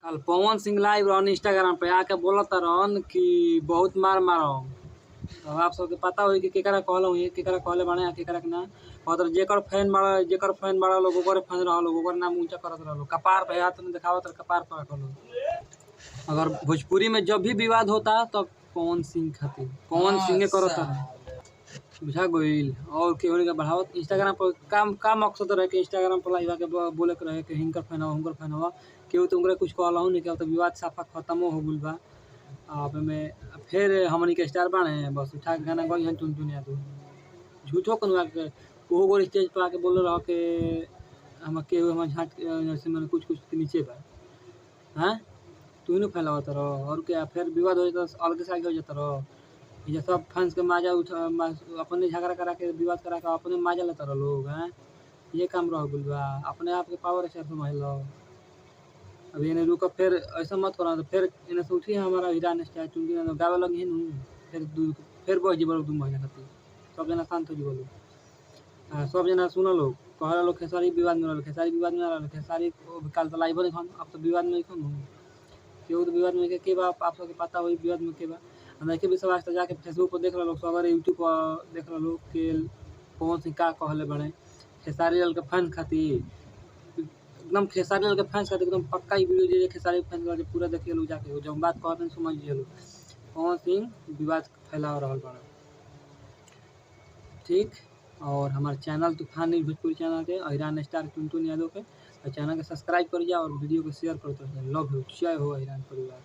कल पवन सिंह लाइव रहन इंस्टाग्राम पे आके बोलता रहन कि बहुत मार मारो। तो आप सबके पता होई कि केकरा कहलो ये केकरा कहले बाने आ केकरा के ना। और जेकर फैन बड़ा लोग ओकर फैन रहल ओकर नाम ऊंचा करत रहलो कपार पे हाथ में दिखावत कपार पर रखलो। अगर भोजपुरी में जब भी विवाद होता तब तो पवन सिंह खातिर पवन सिंह करता बुझा गईल। और केहू के बढ़ावत इंस्टाग्राम पर काम मकसद रहे कि इंस्टाग्राम पर लाइव आके बोले के रहे कि हिंकर फैन हो हुनकर फैन हो केहू तो उनके कुछ कहलहु नहीं कि तो विवाद साफा खत्म हो गइल बा। अब में फिर हमनी के स्टार बाने बस उठा के गाना गई हन टुन यादव झूठो कनुआ के ओहो गोर स्टेज पर आके बोल रहा कि हम केहू हम झाट से मैंने कुछ नीचे बा हैं तू ही फैलावत रहो और क्या फिर विवाद हो जाता अलग से आगे हो जाता रहो। ये सब फैंस के माजा उठा अपने झगड़ा करा के विवाद करा के अपने माजा लेता रहो लोग हैं। ये काम रह गइल बा अपने आप के पावर से समझ लो। अभी इन्हें रुको फिर ऐसा मत करो तो फिर इन्हें से उठी हमारा हीरा स्टार चुनकी ना गावे लगी है फिर बह जी 2 महीना खातिर सब जना शांत हो जी सब जना सुन लो कह लो खेसारी विवाद में रहा खेसारी काल तो लाइव नहीं अब तो विवाद में केहू तो विवाद में के बा आप सबके पता होई विवाद में के बा नहीं के विश्वास तो जाके फेसबुक पर देख लो सवेरे यूट्यूब पर देख लो कि पवन सिंह का कहले बने खेसारी लाल के फैन खातिर एकदम खेसारी लाल के फैंस खातिर एकदम पक्का ही वीडियो जे खेसारी फैंस वाले पूरा देखिए लोग जाके जब बात कहते हैं समझ लो पवन सिंह विवाद फैला रहा बड़ा ठीक। और हमारे चैनल तूफान न्यूज़ भोजपुरी चैनल के हिरान स्टार टुन यादव के चैनल के सब्सक्राइब कर जाओ और वीडियो को शेयर करते हैं। लव यू जय हो हिरान परिवार।